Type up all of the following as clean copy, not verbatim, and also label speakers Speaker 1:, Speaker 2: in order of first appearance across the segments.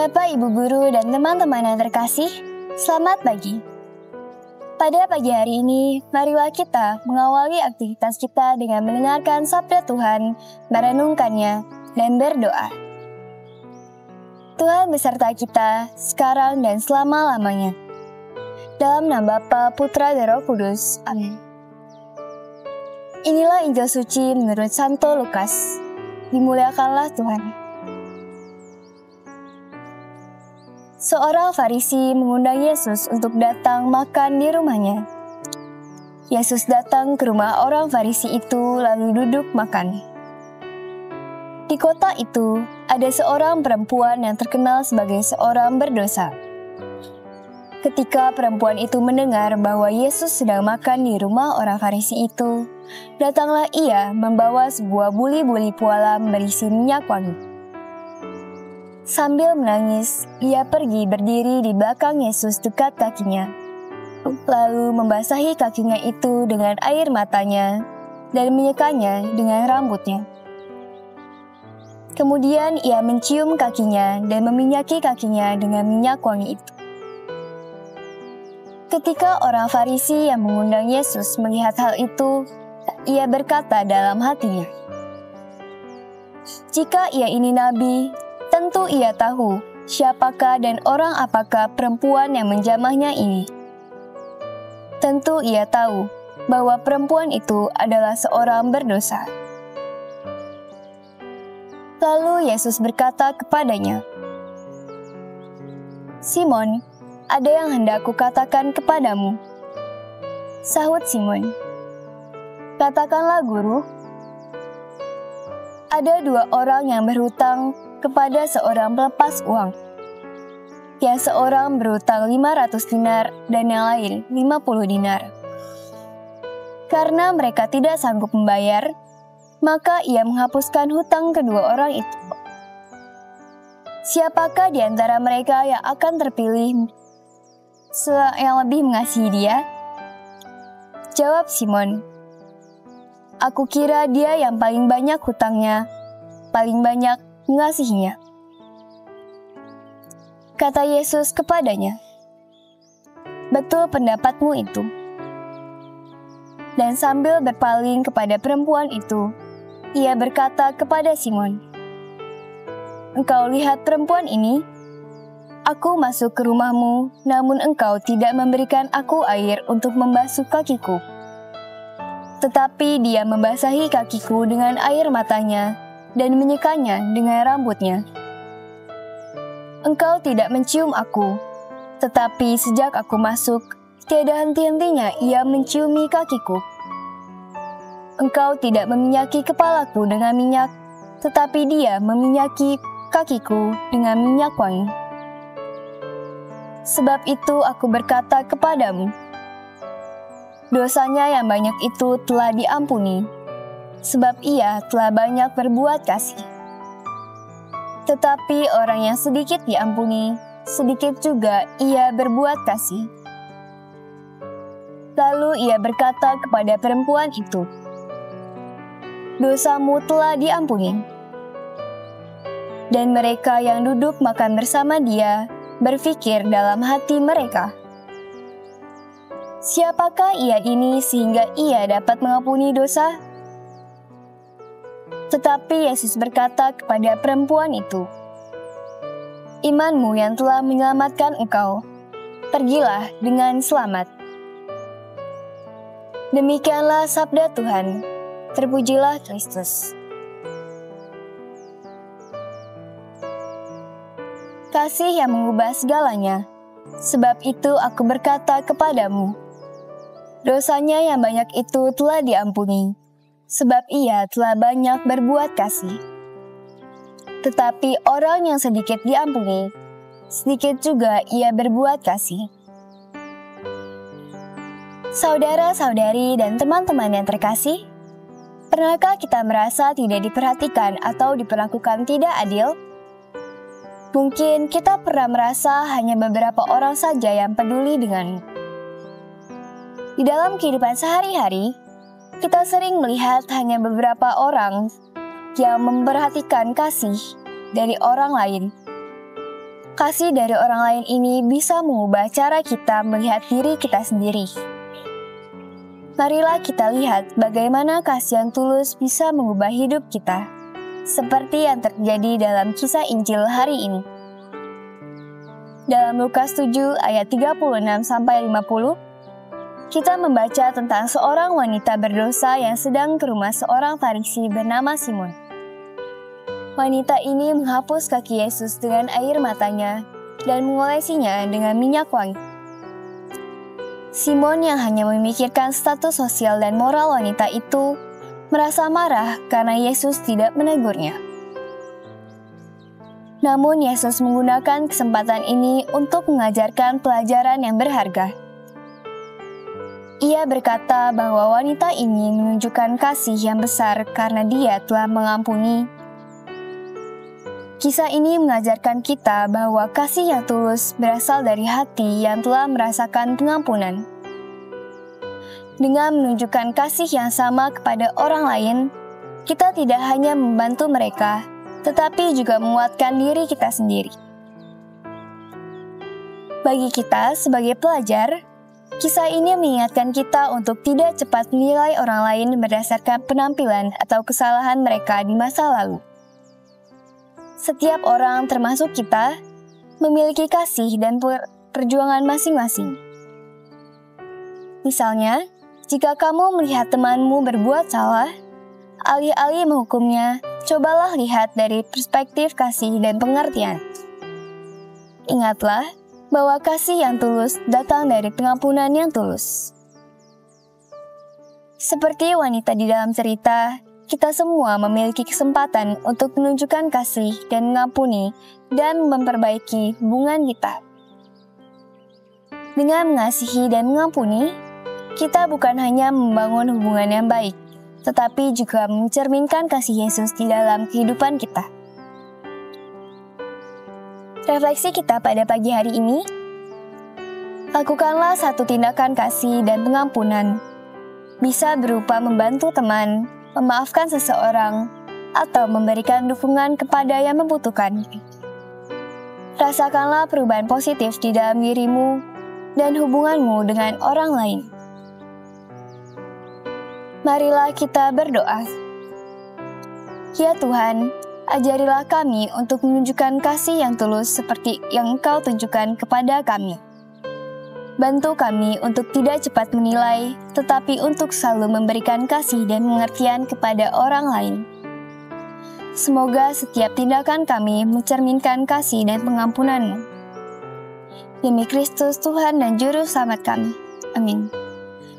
Speaker 1: Bapak, Ibu Guru, dan teman-teman yang terkasih, selamat pagi. Pada pagi hari ini, marilah kita mengawali aktivitas kita dengan mendengarkan sabda Tuhan, merenungkannya, dan berdoa. Tuhan beserta kita, sekarang dan selama-lamanya. Dalam nama Bapa, Putra, dan Roh Kudus. Amin. Inilah Injil suci menurut Santo Lukas. Dimuliakanlah Tuhan. Seorang Farisi mengundang Yesus untuk datang makan di rumahnya. Yesus datang ke rumah orang Farisi itu lalu duduk makan. Di kota itu ada seorang perempuan yang terkenal sebagai seorang berdosa. Ketika perempuan itu mendengar bahwa Yesus sedang makan di rumah orang Farisi itu, datanglah ia membawa sebuah buli-buli pualam berisi minyak wangi. Sambil menangis, ia pergi berdiri di belakang Yesus dekat kakinya, lalu membasahi kakinya itu dengan air matanya dan menyekanya dengan rambutnya. Kemudian ia mencium kakinya dan meminyaki kakinya dengan minyak wangi itu. Ketika orang Farisi yang mengundang Yesus melihat hal itu, ia berkata dalam hatinya, "Jika ia ini nabi, tentu ia tahu siapakah dan orang apakah perempuan yang menjamahnya ini. Tentu ia tahu bahwa perempuan itu adalah seorang berdosa." Lalu Yesus berkata kepadanya, "Simon, ada yang hendak kukatakan kepadamu." Sahut Simon, "Katakanlah, Guru." Ada dua orang yang berhutang kepada seorang pelepas uang. Yang seorang berhutang 500 dinar dan yang lain 50 dinar. Karena mereka tidak sanggup membayar, maka ia menghapuskan hutang kedua orang itu. Siapakah di antara mereka yang akan terpilih yang lebih mengasihi dia? Jawab Simon, "Aku kira dia yang paling banyak hutangnya, paling banyak mengasihinya." Kata Yesus kepadanya, "Betul pendapatmu itu." Dan sambil berpaling kepada perempuan itu, ia berkata kepada Simon, "Engkau lihat perempuan ini? Aku masuk ke rumahmu, namun engkau tidak memberikan aku air untuk membasuh kakiku. Tetapi dia membasahi kakiku dengan air matanya dan menyekanya dengan rambutnya. Engkau tidak mencium aku, tetapi sejak aku masuk, tiada henti-hentinya ia menciumi kakiku. Engkau tidak meminyaki kepalaku dengan minyak, tetapi dia meminyaki kakiku dengan minyak wangi. Sebab itu aku berkata kepadamu, dosanya yang banyak itu telah diampuni, sebab ia telah banyak berbuat kasih. Tetapi orang yang sedikit diampuni, sedikit juga ia berbuat kasih." Lalu ia berkata kepada perempuan itu, "Dosamu telah diampuni." Dan mereka yang duduk makan bersama dia berpikir dalam hati mereka, "Siapakah ia ini sehingga ia dapat mengampuni dosa?" Tetapi Yesus berkata kepada perempuan itu, "Imanmu yang telah menyelamatkan engkau, pergilah dengan selamat." Demikianlah sabda Tuhan. Terpujilah Kristus. Kasih yang mengubah segalanya. Sebab itu aku berkata kepadamu, dosanya yang banyak itu telah diampuni, sebab ia telah banyak berbuat kasih. Tetapi orang yang sedikit diampuni, sedikit juga ia berbuat kasih. Saudara-saudari dan teman-teman yang terkasih, pernahkah kita merasa tidak diperhatikan atau diperlakukan tidak adil? Mungkin kita pernah merasa hanya beberapa orang saja yang peduli denganmu. Di dalam kehidupan sehari-hari, kita sering melihat hanya beberapa orang yang memperhatikan kasih dari orang lain. Kasih dari orang lain ini bisa mengubah cara kita melihat diri kita sendiri. Marilah kita lihat bagaimana kasih yang tulus bisa mengubah hidup kita, seperti yang terjadi dalam kisah Injil hari ini. Dalam Lukas 7 ayat 36-50, kita membaca tentang seorang wanita berdosa yang sedang ke rumah seorang Farisi bernama Simon. Wanita ini menghapus kaki Yesus dengan air matanya dan mengolesinya dengan minyak wangi. Simon yang hanya memikirkan status sosial dan moral wanita itu merasa marah karena Yesus tidak menegurnya. Namun Yesus menggunakan kesempatan ini untuk mengajarkan pelajaran yang berharga. Ia berkata bahwa wanita ini menunjukkan kasih yang besar karena dia telah mengampuni. Kisah ini mengajarkan kita bahwa kasih yang tulus berasal dari hati yang telah merasakan pengampunan. Dengan menunjukkan kasih yang sama kepada orang lain, kita tidak hanya membantu mereka, tetapi juga menguatkan diri kita sendiri. Bagi kita sebagai pelajar, kisah ini mengingatkan kita untuk tidak cepat menilai orang lain berdasarkan penampilan atau kesalahan mereka di masa lalu. Setiap orang, termasuk kita, memiliki kasih dan perjuangan masing-masing. Misalnya, jika kamu melihat temanmu berbuat salah, alih-alih menghukumnya, cobalah lihat dari perspektif kasih dan pengertian. Ingatlah bahwa kasih yang tulus datang dari pengampunan yang tulus. Seperti wanita di dalam cerita, kita semua memiliki kesempatan untuk menunjukkan kasih dan mengampuni dan memperbaiki hubungan kita. Dengan mengasihi dan mengampuni, kita bukan hanya membangun hubungan yang baik, tetapi juga mencerminkan kasih Yesus di dalam kehidupan kita. Refleksi kita pada pagi hari ini, lakukanlah satu tindakan kasih dan pengampunan. Bisa berupa membantu teman, memaafkan seseorang, atau memberikan dukungan kepada yang membutuhkan. Rasakanlah perubahan positif di dalam dirimu dan hubunganmu dengan orang lain. Marilah kita berdoa. Ya Tuhan, ajarilah kami untuk menunjukkan kasih yang tulus seperti yang Engkau tunjukkan kepada kami. Bantu kami untuk tidak cepat menilai, tetapi untuk selalu memberikan kasih dan pengertian kepada orang lain. Semoga setiap tindakan kami mencerminkan kasih dan pengampunan-Mu. Demi Kristus Tuhan dan Juru Selamat kami. Amin.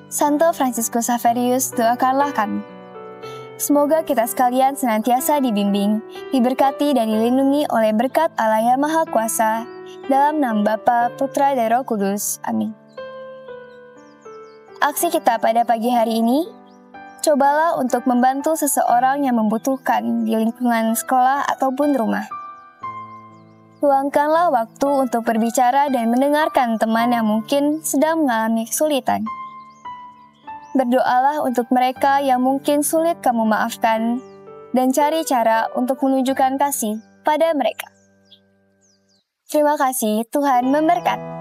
Speaker 1: Santo Fransiskus Xaverius, doakanlah kami. Semoga kita sekalian senantiasa dibimbing, diberkati dan dilindungi oleh berkat Allah yang Maha Kuasa, dalam nama Bapa, Putra, dan Roh Kudus. Amin. Aksi kita pada pagi hari ini, cobalah untuk membantu seseorang yang membutuhkan di lingkungan sekolah ataupun rumah. Luangkanlah waktu untuk berbicara dan mendengarkan teman yang mungkin sedang mengalami kesulitan. Berdoalah untuk mereka yang mungkin sulit kamu maafkan, dan cari cara untuk menunjukkan kasih pada mereka. Terima kasih, Tuhan memberkati.